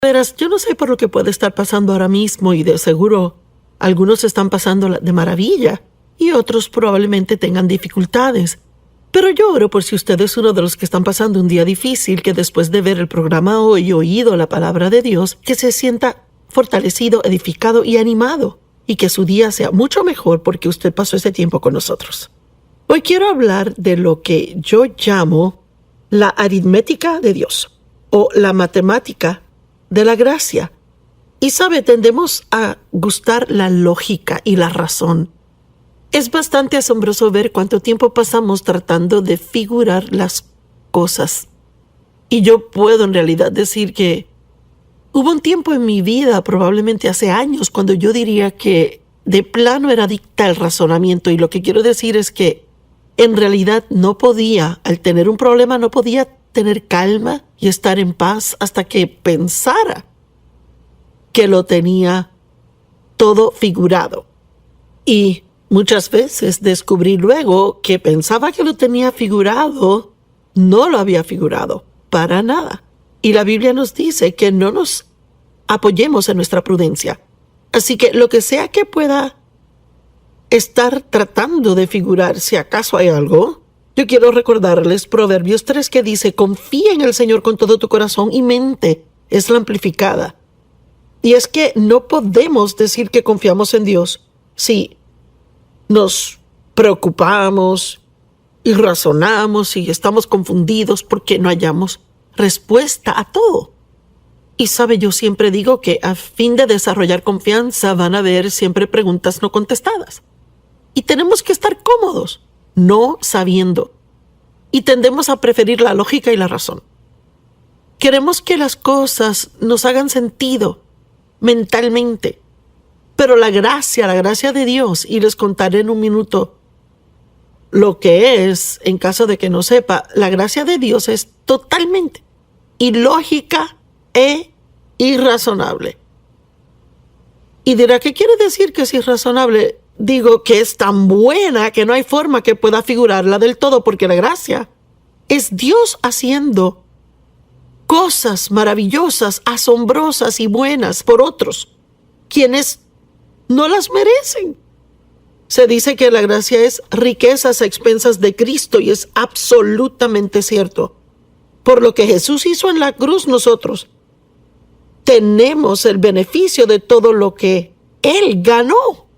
Verás, yo no sé por lo que puede estar pasando ahora mismo y de seguro algunos están pasando de maravilla y otros probablemente tengan dificultades. Pero yo oro por si usted es uno de los que están pasando un día difícil, que después de ver el programa hoy y oído la palabra de Dios, que se sienta fortalecido, edificado y animado, y que su día sea mucho mejor porque usted pasó ese tiempo con nosotros. Hoy quiero hablar de lo que yo llamo la aritmética de Dios, o la matemática de la gracia. Y sabe, tendemos a gustar la lógica y la razón. Es bastante asombroso ver cuánto tiempo pasamos tratando de figurar las cosas. Y yo puedo en realidad decir que hubo un tiempo en mi vida, probablemente hace años, cuando yo diría que de plano era adicta al razonamiento. Y lo que quiero decir es que en realidad no podía, al tener un problema, no podía tener calma y estar en paz hasta que pensara que lo tenía todo figurado. Y muchas veces descubrí luego que pensaba que lo tenía figurado, no lo había figurado, para nada. Y la Biblia nos dice que no nos apoyemos en nuestra prudencia. Así que lo que sea que pueda estar tratando de figurar, si acaso hay algo, yo quiero recordarles Proverbios 3 que dice: confía en el Señor con todo tu corazón y mente. Es la amplificada. Y es que no podemos decir que confiamos en Dios si nos preocupamos y razonamos y estamos confundidos porque no hallamos respuesta a todo. Y sabe, yo siempre digo que a fin de desarrollar confianza van a haber siempre preguntas no contestadas. Y tenemos que estar cómodos, no sabiendo. Y tendemos a preferir la lógica y la razón. Queremos que las cosas nos hagan sentido mentalmente. Pero la gracia de Dios, y les contaré en un minuto lo que es, en caso de que no sepa, la gracia de Dios es totalmente ilógica e irrazonable. Y dirá, ¿qué quiere decir que es irrazonable? Digo que es tan buena que no hay forma que pueda figurarla del todo, porque la gracia es Dios haciendo cosas maravillosas, asombrosas y buenas por otros, quienes no las merecen. Se dice que la gracia es riquezas a expensas de Cristo, y es absolutamente cierto. Por lo que Jesús hizo en la cruz, nosotros tenemos el beneficio de todo lo que Él ganó.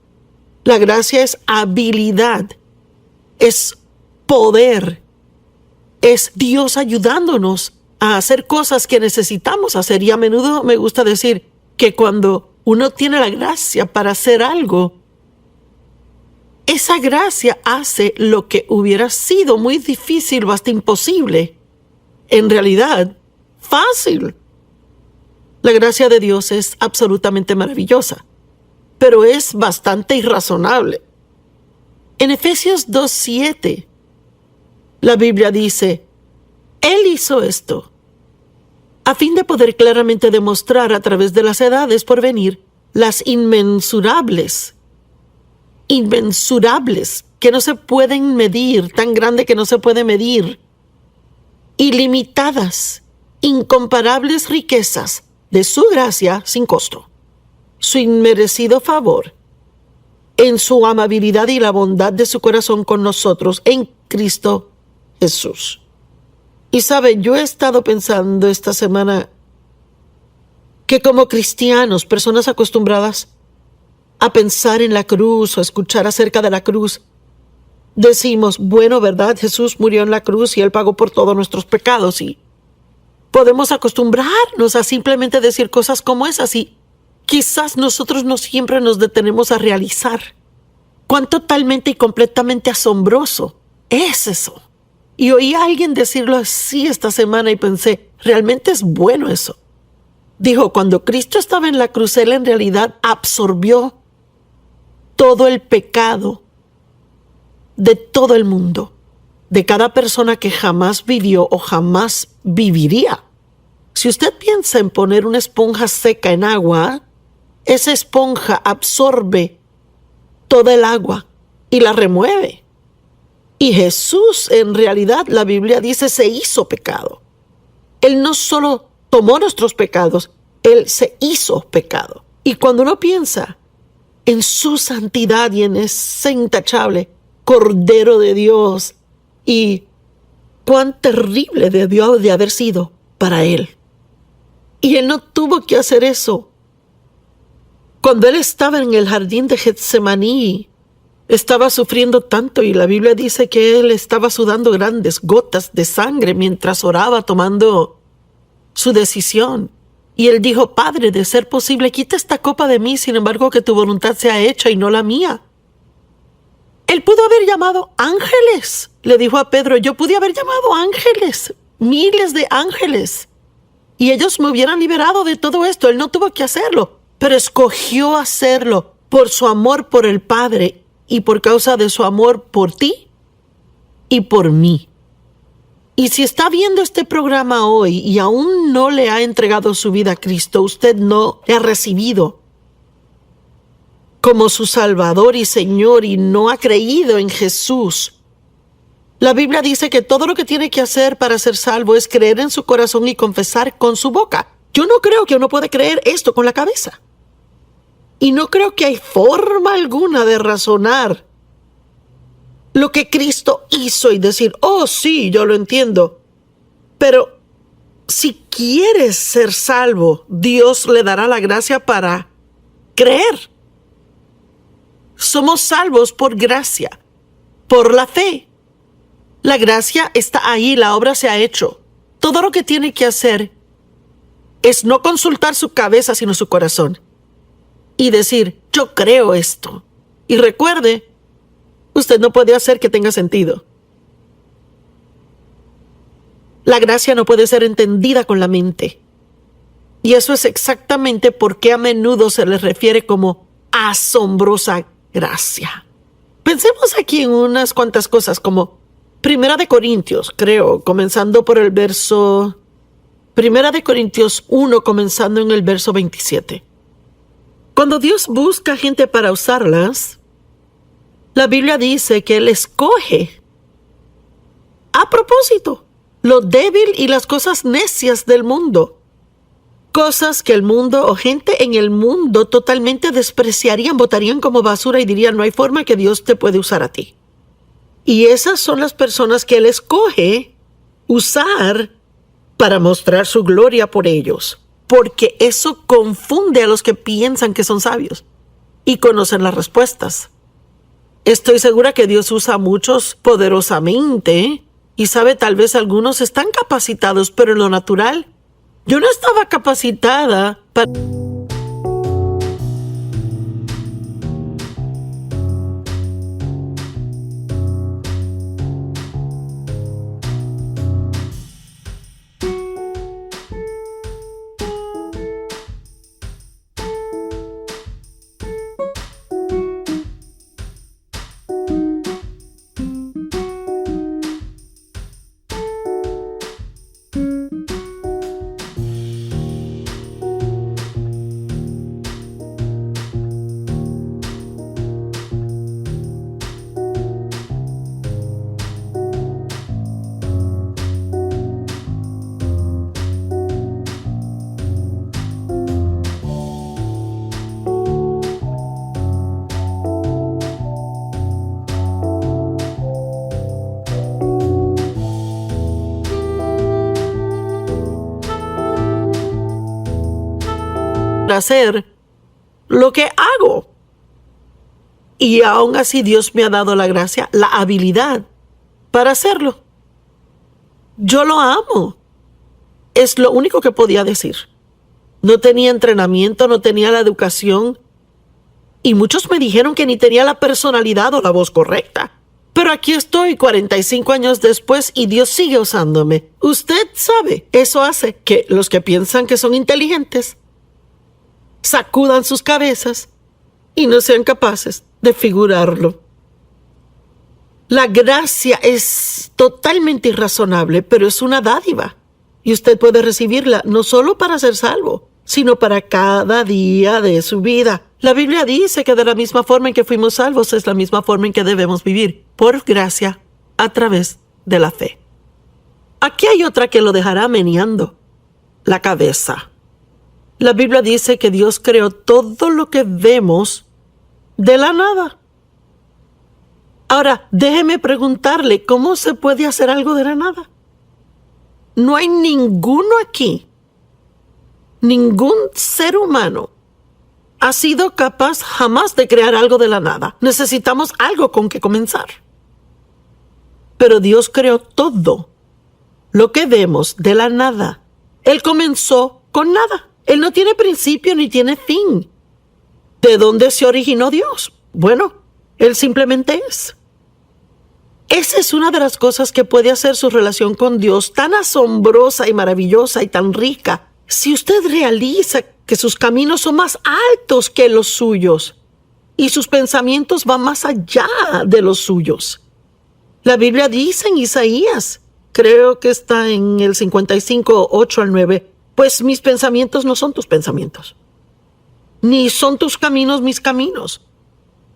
La gracia es habilidad, es poder, es Dios ayudándonos a hacer cosas que necesitamos hacer. Y a menudo me gusta decir que cuando uno tiene la gracia para hacer algo, esa gracia hace lo que hubiera sido muy difícil o hasta imposible, en realidad, fácil. La gracia de Dios es absolutamente maravillosa, pero es bastante irrazonable. En Efesios 2:7, la Biblia dice: Él hizo esto a fin de poder claramente demostrar a través de las edades por venir las inmensurables, que no se pueden medir, tan grande que no se puede medir, ilimitadas, incomparables riquezas de su gracia sin costo, su inmerecido favor, en su amabilidad y la bondad de su corazón con nosotros en Cristo Jesús. Y sabe, yo he estado pensando esta semana que como cristianos, personas acostumbradas a pensar en la cruz o a escuchar acerca de la cruz, decimos, bueno, ¿verdad? Jesús murió en la cruz y Él pagó por todos nuestros pecados, y podemos acostumbrarnos a simplemente decir cosas como esas, y quizás nosotros no siempre nos detenemos a realizar cuán totalmente y completamente asombroso es eso. Y oí a alguien decirlo así esta semana y pensé, realmente es bueno eso. Dijo, cuando Cristo estaba en la cruz, Él en realidad absorbió todo el pecado de todo el mundo, de cada persona que jamás vivió o jamás viviría. Si usted piensa en poner una esponja seca en agua, esa esponja absorbe toda el agua y la remueve. Y Jesús, en realidad, la Biblia dice, se hizo pecado. Él no solo tomó nuestros pecados, Él se hizo pecado. Y cuando uno piensa en su santidad y en ese intachable Cordero de Dios y cuán terrible debió de haber sido para Él. Y Él no tuvo que hacer eso. Cuando Él estaba en el jardín de Getsemaní, estaba sufriendo tanto y la Biblia dice que Él estaba sudando grandes gotas de sangre mientras oraba tomando su decisión. Y Él dijo: Padre, de ser posible, quita esta copa de mí, sin embargo que tu voluntad sea hecha y no la mía. Él pudo haber llamado ángeles. Le dijo a Pedro: yo pude haber llamado ángeles, miles de ángeles, y ellos me hubieran liberado de todo esto. Él no tuvo que hacerlo, pero escogió hacerlo por su amor por el Padre y por causa de su amor por ti y por mí. Y si está viendo este programa hoy y aún no le ha entregado su vida a Cristo, usted no le ha recibido como su Salvador y Señor y no ha creído en Jesús, la Biblia dice que todo lo que tiene que hacer para ser salvo es creer en su corazón y confesar con su boca. Yo no creo que uno puede creer esto con la cabeza. Y no creo que hay forma alguna de razonar lo que Cristo hizo y decir: oh sí, yo lo entiendo. Pero si quieres ser salvo, Dios le dará la gracia para creer. Somos salvos por gracia, por la fe. La gracia está ahí, la obra se ha hecho. Todo lo que tiene que hacer es no consultar su cabeza, sino su corazón. Y decir: yo creo esto. Y recuerde, usted no puede hacer que tenga sentido. La gracia no puede ser entendida con la mente. Y eso es exactamente por qué a menudo se les refiere como asombrosa gracia. Pensemos aquí en unas cuantas cosas como Primera de Corintios, creo, comenzando por el verso... Primera de Corintios 1, comenzando en el verso 27. Cuando Dios busca gente para usarlas, la Biblia dice que Él escoge a propósito lo débil y las cosas necias del mundo. Cosas que el mundo o gente en el mundo totalmente despreciarían, botarían como basura y dirían: no hay forma que Dios te puede usar a ti. Y esas son las personas que Él escoge usar para mostrar su gloria por ellos. Porque eso confunde a los que piensan que son sabios y conocen las respuestas. Estoy segura que Dios usa a muchos poderosamente y sabe, tal vez algunos están capacitados, pero en lo natural yo no estaba capacitada para... hacer lo que hago. Y aún así Dios me ha dado la gracia, la habilidad para hacerlo. Yo lo amo. Es lo único que podía decir. No tenía entrenamiento, no tenía la educación. Y muchos me dijeron que ni tenía la personalidad o la voz correcta. Pero aquí estoy 45 años después y Dios sigue usándome. Usted sabe, eso hace que los que piensan que son inteligentes sacudan sus cabezas y no sean capaces de figurarlo. La gracia es totalmente irrazonable, pero es una dádiva. Y usted puede recibirla no solo para ser salvo, sino para cada día de su vida. La Biblia dice que de la misma forma en que fuimos salvos es la misma forma en que debemos vivir, por gracia, a través de la fe. Aquí hay otra que lo dejará meneando la cabeza. La Biblia dice que Dios creó todo lo que vemos de la nada. Ahora, déjeme preguntarle, ¿cómo se puede hacer algo de la nada? No hay ninguno aquí, ningún ser humano ha sido capaz jamás de crear algo de la nada. Necesitamos algo con que comenzar. Pero Dios creó todo lo que vemos de la nada. Él comenzó con nada. Él no tiene principio ni tiene fin. ¿De dónde se originó Dios? Bueno, Él simplemente es. Esa es una de las cosas que puede hacer su relación con Dios tan asombrosa y maravillosa y tan rica. Si usted realiza que sus caminos son más altos que los suyos y sus pensamientos van más allá de los suyos. La Biblia dice en Isaías, creo que está en el 55, 8 al 9, pues mis pensamientos no son tus pensamientos, ni son tus caminos mis caminos,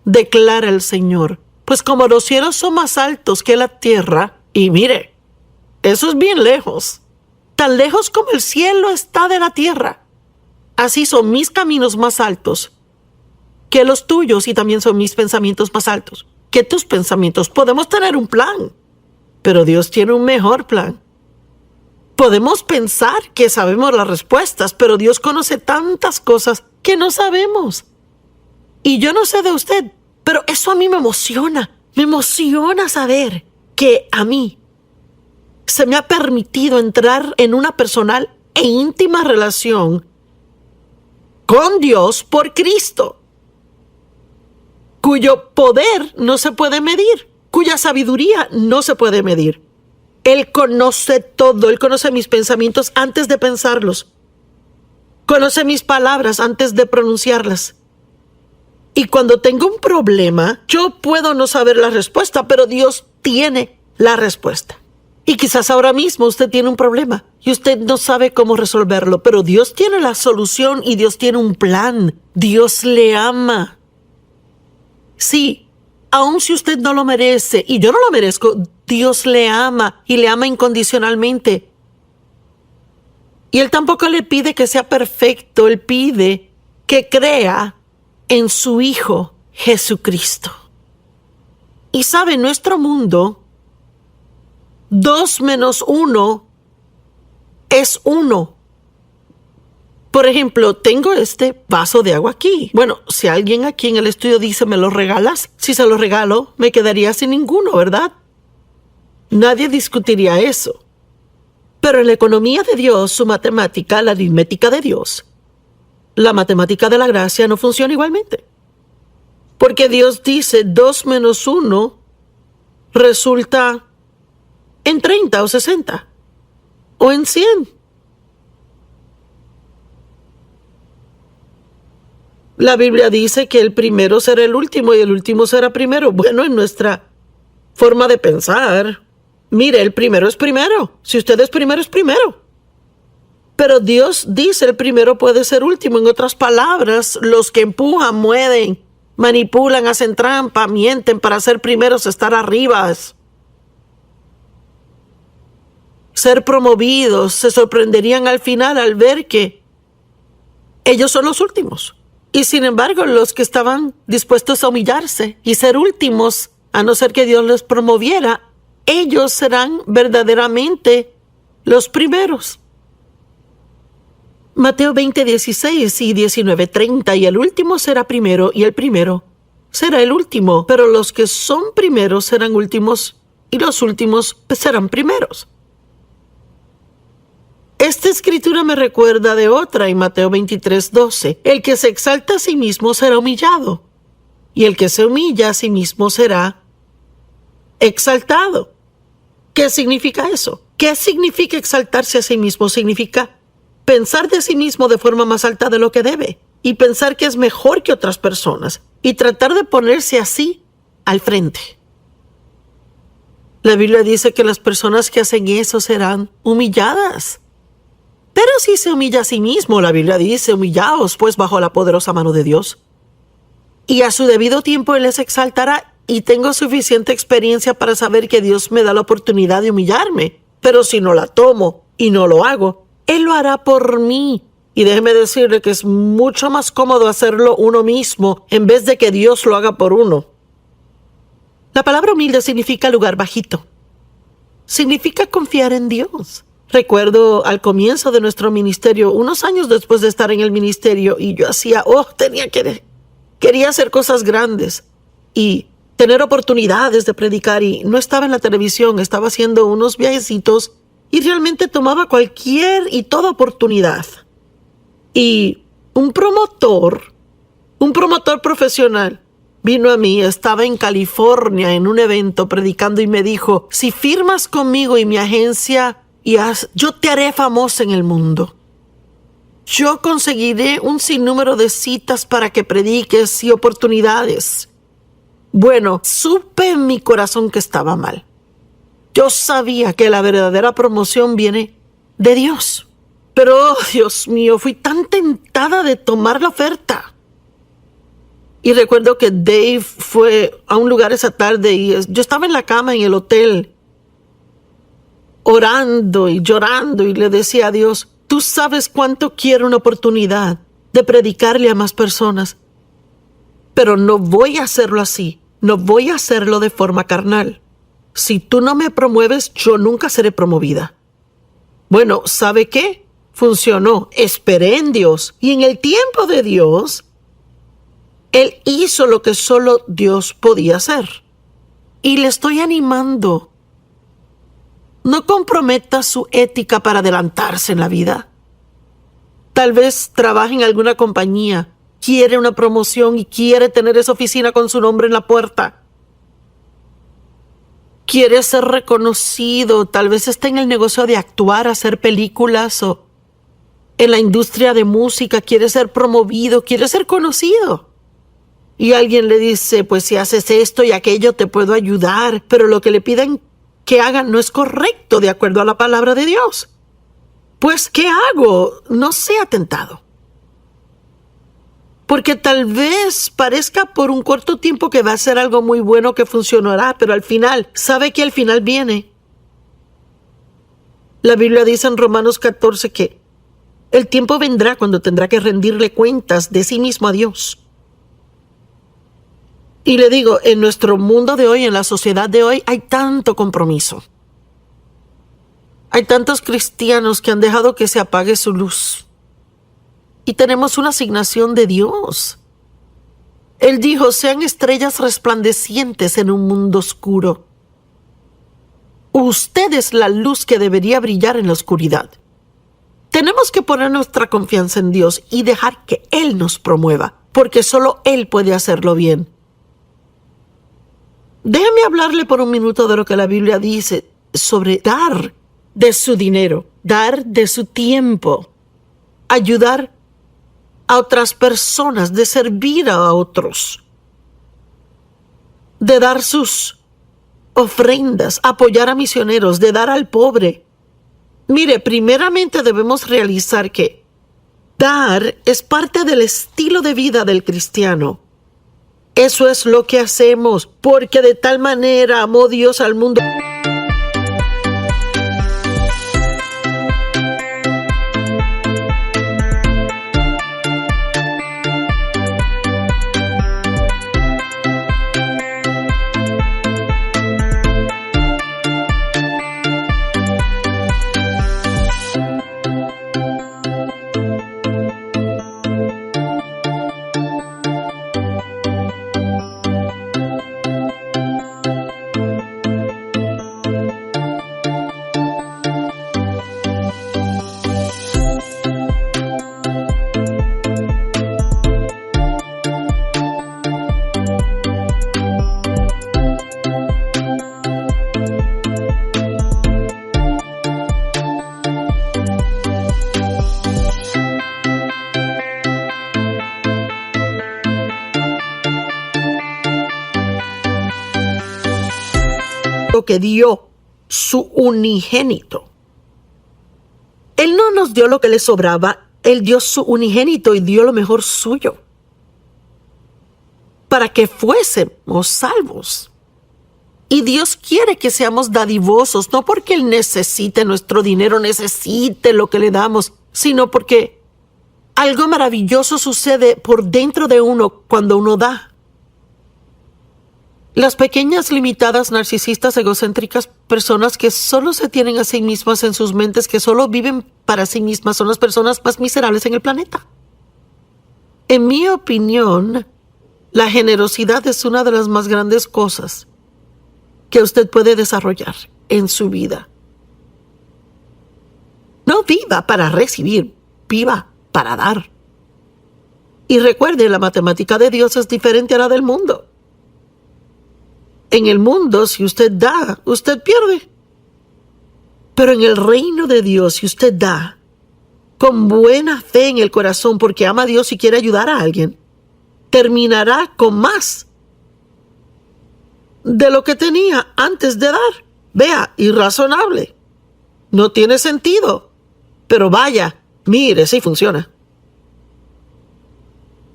declara el Señor. Pues como los cielos son más altos que la tierra, y mire, eso es bien lejos, tan lejos como el cielo está de la tierra, así son mis caminos más altos que los tuyos y también son mis pensamientos más altos que tus pensamientos. Podemos tener un plan, pero Dios tiene un mejor plan. Podemos pensar que sabemos las respuestas, pero Dios conoce tantas cosas que no sabemos. Y yo no sé de usted, pero eso a mí me emociona. Me emociona saber que a mí se me ha permitido entrar en una personal e íntima relación con Dios por Cristo, cuyo poder no se puede medir, cuya sabiduría no se puede medir. Él conoce todo. Él conoce mis pensamientos antes de pensarlos. Conoce mis palabras antes de pronunciarlas. Y cuando tengo un problema, yo puedo no saber la respuesta, pero Dios tiene la respuesta. Y quizás ahora mismo usted tiene un problema y usted no sabe cómo resolverlo, pero Dios tiene la solución y Dios tiene un plan. Dios le ama. Sí, aun si usted no lo merece y yo no lo merezco, Dios le ama y le ama incondicionalmente. Y Él tampoco le pide que sea perfecto, Él pide que crea en su Hijo Jesucristo. Y sabe, en nuestro mundo, 2 menos 1 es 1. Por ejemplo, tengo este vaso de agua aquí. Bueno, si alguien aquí en el estudio dice, ¿me lo regalas? Si se lo regalo, me quedaría sin ninguno, ¿verdad? Nadie discutiría eso. Pero en la economía de Dios, su matemática, la aritmética de Dios, la matemática de la gracia no funciona igualmente. Porque Dios dice 2 menos 1 resulta en 30 o 60 o en 100. La Biblia dice que el primero será el último y el último será primero. Bueno, en nuestra forma de pensar, mire, el primero es primero. Si usted es primero, es primero. Pero Dios dice el primero puede ser último. En otras palabras, los que empujan, mueven, manipulan, hacen trampa, mienten para ser primeros, estar arriba, ser promovidos, se sorprenderían al final al ver que ellos son los últimos. Y sin embargo, los que estaban dispuestos a humillarse y ser últimos, a no ser que Dios les promoviera, ellos serán verdaderamente los primeros. Mateo 20, 16 y 19, 30, y el último será primero y el primero será el último, pero los que son primeros serán últimos y los últimos serán primeros. Esta escritura me recuerda de otra en Mateo 23, 12. El que se exalta a sí mismo será humillado, y el que se humilla a sí mismo será exaltado. ¿Qué significa eso? ¿Qué significa exaltarse a sí mismo? Significa pensar de sí mismo de forma más alta de lo que debe, y pensar que es mejor que otras personas, y tratar de ponerse así al frente. La Biblia dice que las personas que hacen eso serán humilladas. Pero si se humilla a sí mismo, la Biblia dice, humillaos pues bajo la poderosa mano de Dios. Y a su debido tiempo Él les exaltará, y tengo suficiente experiencia para saber que Dios me da la oportunidad de humillarme. Pero si no la tomo y no lo hago, Él lo hará por mí Y déjeme decirle que es mucho más cómodo hacerlo uno mismo en vez de que Dios lo haga por uno. La palabra humilde significa lugar bajito. Significa confiar en Dios. Recuerdo al comienzo de nuestro ministerio, unos años después de estar en el ministerio, y yo quería hacer cosas grandes y tener oportunidades de predicar, y no estaba en la televisión, estaba haciendo unos viajecitos y realmente tomaba cualquier y toda oportunidad. Y un promotor profesional vino a mí, estaba en California en un evento predicando y me dijo: si firmas conmigo y mi agencia, yo te haré famosa en el mundo. Yo conseguiré un sinnúmero de citas para que prediques y oportunidades. Bueno, supe en mi corazón que estaba mal. Yo sabía que la verdadera promoción viene de Dios. Pero, Dios mío, fui tan tentada de tomar la oferta. Y recuerdo que Dave fue a un lugar esa tarde y yo estaba en la cama en el hotel, orando y llorando, y le decía a Dios: tú sabes cuánto quiero una oportunidad de predicarle a más personas, pero no voy a hacerlo así, no voy a hacerlo de forma carnal. Si tú no me promueves, yo nunca seré promovida. Bueno, ¿sabe qué? Funcionó. Esperé en Dios, y en el tiempo de Dios, Él hizo lo que solo Dios podía hacer. Y le estoy animando: no comprometa su ética para adelantarse en la vida. Tal vez trabaje en alguna compañía, quiere una promoción y quiere tener esa oficina con su nombre en la puerta. Quiere ser reconocido, tal vez esté en el negocio de actuar, hacer películas, o en la industria de música, quiere ser promovido, quiere ser conocido. Y alguien le dice: pues si haces esto y aquello te puedo ayudar, pero lo que le piden que hagan no es correcto de acuerdo a la palabra de Dios. Pues, ¿qué hago? No sea tentado. Porque tal vez parezca por un corto tiempo que va a ser algo muy bueno que funcionará, pero al final, ¿sabe que al final viene? La Biblia dice en Romanos 14 que el tiempo vendrá cuando tendrá que rendirle cuentas de sí mismo a Dios. Y le digo, en nuestro mundo de hoy, en la sociedad de hoy, hay tanto compromiso. Hay tantos cristianos que han dejado que se apague su luz. Y tenemos una asignación de Dios. Él dijo: sean estrellas resplandecientes en un mundo oscuro. Usted es la luz que debería brillar en la oscuridad. Tenemos que poner nuestra confianza en Dios y dejar que Él nos promueva, porque solo Él puede hacerlo bien. Déjeme hablarle por un minuto de lo que la Biblia dice sobre dar de su dinero, dar de su tiempo, ayudar a otras personas, de servir a otros, de dar sus ofrendas, apoyar a misioneros, de dar al pobre. Mire, primeramente debemos realizar que dar es parte del estilo de vida del cristiano. Eso es lo que hacemos, porque de tal manera amó Dios al mundo. Que dio su unigénito. Él no nos dio lo que le sobraba, Él dio su unigénito y dio lo mejor suyo para que fuésemos salvos. Y Dios quiere que seamos dadivosos, no porque Él necesite nuestro dinero, necesite lo que le damos, sino porque Algo maravilloso sucede por dentro de uno cuando uno da. Las pequeñas, limitadas, narcisistas, egocéntricas, personas que solo se tienen a sí mismas en sus mentes, que solo viven para sí mismas, son las personas más miserables en el planeta. En mi opinión, la generosidad es una de las más grandes cosas que usted puede desarrollar en su vida. No viva para recibir, viva para dar. Y recuerde, la matemática de Dios es diferente a la del mundo. En el mundo, si usted da, usted pierde. Pero en el reino de Dios, si usted da con buena fe en el corazón porque ama a Dios y quiere ayudar a alguien, terminará con más de lo que tenía antes de dar. Vea, irrazonable. No tiene sentido. Pero vaya, mire, sí funciona.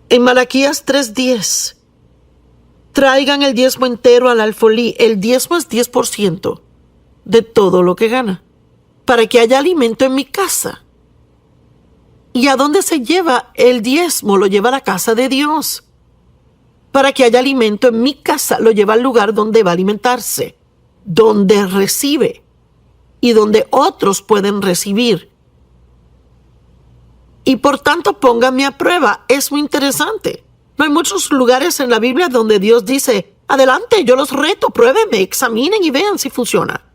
En Malaquías 3:10, traigan el diezmo entero al alfolí. El diezmo es 10% de todo lo que gana, para que haya alimento en mi casa. ¿Y a dónde se lleva el diezmo? Lo lleva a la casa de Dios. Para que haya alimento en mi casa, lo lleva al lugar donde va a alimentarse, donde recibe y donde otros pueden recibir. Y por tanto, pónganme a prueba. Es muy interesante. No hay muchos lugares en la Biblia donde Dios dice, adelante, yo los reto, pruébenme, examinen y vean si funciona.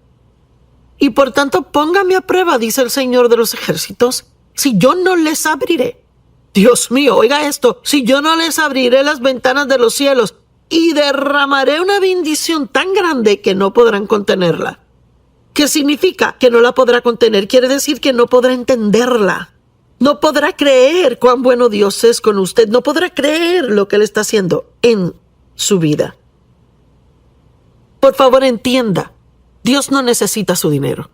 Y por tanto, pónganme a prueba, dice el Señor de los ejércitos, si yo no les abriré. Dios mío, oiga esto, si yo no les abriré las ventanas de los cielos y derramaré una bendición tan grande que no podrán contenerla. ¿Qué significa? Que no la podrá contener. Quiere decir que no podrá entenderla. No podrá creer cuán bueno Dios es con usted. No podrá creer lo que Él está haciendo en su vida. Por favor, entienda, Dios no necesita su dinero.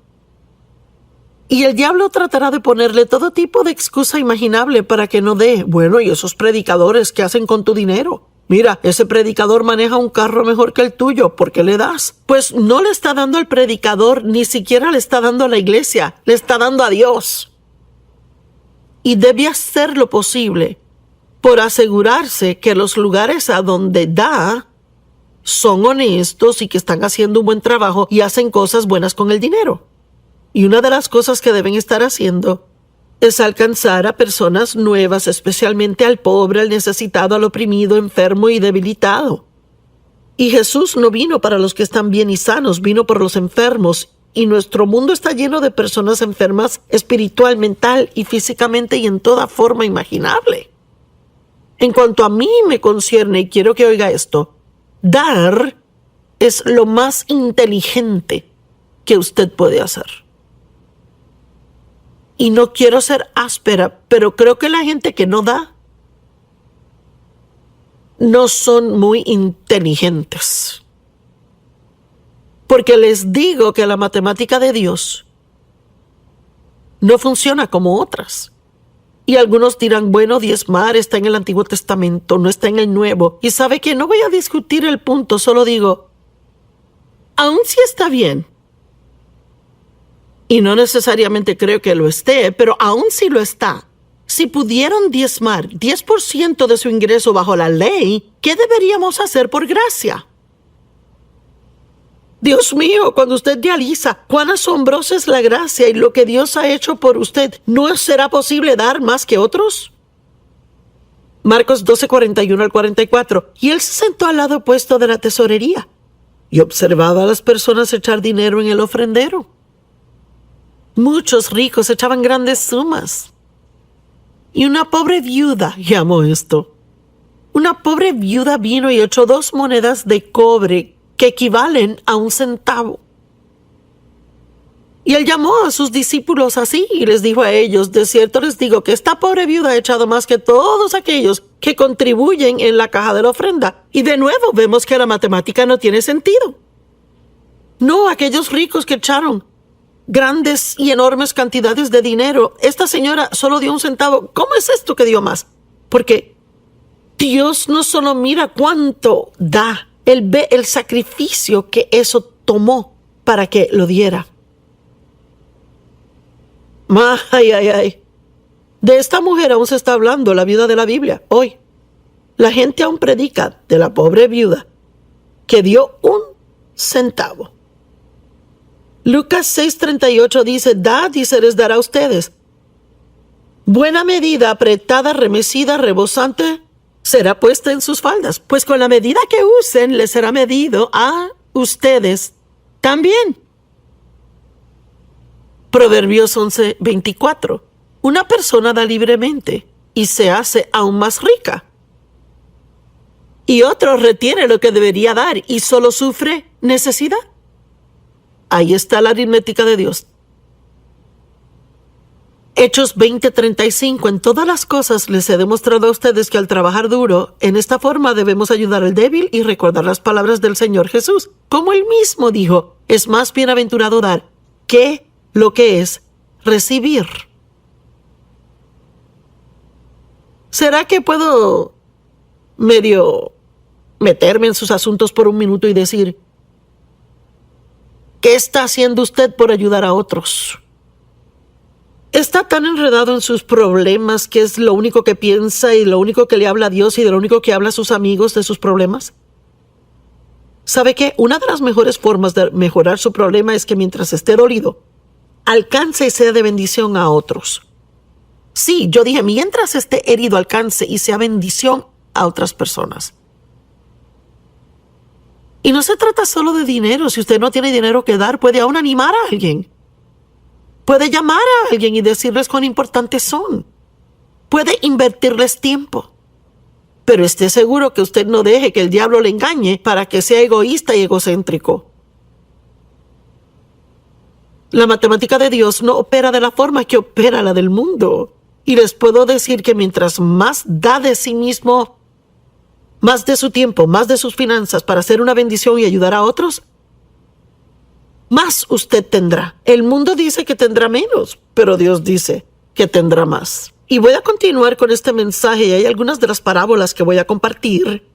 Y el diablo tratará de ponerle todo tipo de excusa imaginable para que no dé. Bueno, ¿y esos predicadores qué hacen con tu dinero? Mira, ese predicador maneja un carro mejor que el tuyo. ¿Por qué le das? Pues no le está dando al predicador, ni siquiera le está dando a la iglesia. Le está dando a Dios. Y debe hacer lo posible por asegurarse que los lugares a donde da son honestos y que están haciendo un buen trabajo y hacen cosas buenas con el dinero. Y una de las cosas que deben estar haciendo es alcanzar a personas nuevas, especialmente al pobre, al necesitado, al oprimido, enfermo y debilitado. Y Jesús no vino para los que están bien y sanos, vino por los enfermos. Y nuestro mundo está lleno de personas enfermas espiritual, mental y físicamente y en toda forma imaginable. En cuanto a mí me concierne, y quiero que oiga esto, dar es lo más inteligente que usted puede hacer. Y no quiero ser áspera, pero creo que la gente que no da no son muy inteligentes. Porque les digo que la matemática de Dios no funciona como otras. Y algunos dirán, bueno, diezmar está en el Antiguo Testamento, no está en el Nuevo. Y sabe que no voy a discutir el punto, solo digo, aun si está bien, y no necesariamente creo que lo esté, pero aun si lo está, si pudieron diezmar 10% de su ingreso bajo la ley, ¿qué deberíamos hacer por gracia? Dios mío, cuando usted realiza cuán asombrosa es la gracia y lo que Dios ha hecho por usted, ¿no será posible dar más que otros? Marcos 12:41 al 44. Y él se sentó al lado opuesto de la tesorería y observaba a las personas echar dinero en el ofrendero. Muchos ricos echaban grandes sumas. Y una pobre viuda, llamó esto. Una pobre viuda vino y echó 2 monedas de cobre que equivalen a 1 centavo. Y él llamó a sus discípulos así y les dijo a ellos, de cierto les digo que esta pobre viuda ha echado más que todos aquellos que contribuyen en la caja de la ofrenda. Y de nuevo vemos que la matemática no tiene sentido. No, aquellos ricos que echaron grandes y enormes cantidades de dinero, esta señora solo dio 1 centavo. ¿Cómo es esto que dio más? Porque Dios no solo mira cuánto da, Él ve el sacrificio que eso tomó para que lo diera. Ay. De esta mujer aún se está hablando, la viuda de la Biblia, hoy. La gente aún predica de la pobre viuda que dio 1 centavo. Lucas 6:38 dice: dad y se les dará a ustedes. Buena medida, apretada, remecida, rebosante, será puesta en sus faldas, pues con la medida que usen les será medido a ustedes también. Proverbios 11:24. Una persona da libremente y se hace aún más rica. Y otro retiene lo que debería dar y solo sufre necesidad. Ahí está la aritmética de Dios. Hechos 20:35. En todas las cosas les he demostrado a ustedes que al trabajar duro, en esta forma debemos ayudar al débil y recordar las palabras del Señor Jesús. Como él mismo dijo, es más bienaventurado dar que lo que es recibir. ¿Será que puedo medio meterme en sus asuntos por un minuto y decir: ¿qué está haciendo usted por ayudar a otros? Está tan enredado en sus problemas que es lo único que piensa y lo único que le habla a Dios y de lo único que habla a sus amigos de sus problemas. ¿Sabe qué? Una de las mejores formas de mejorar su problema es que mientras esté dolido, alcance y sea de bendición a otros. Sí, yo dije, mientras esté herido, alcance y sea bendición a otras personas. Y no se trata solo de dinero. Si usted no tiene dinero que dar, puede aún animar a alguien. Puede llamar a alguien y decirles cuán importantes son. Puede invertirles tiempo. Pero esté seguro que usted no deje que el diablo le engañe para que sea egoísta y egocéntrico. La matemática de Dios no opera de la forma que opera la del mundo. Y les puedo decir que mientras más da de sí mismo, más de su tiempo, más de sus finanzas para hacer una bendición y ayudar a otros, más usted tendrá. El mundo dice que tendrá menos, pero Dios dice que tendrá más. Y voy a continuar con este mensaje y hay algunas de las parábolas que voy a compartir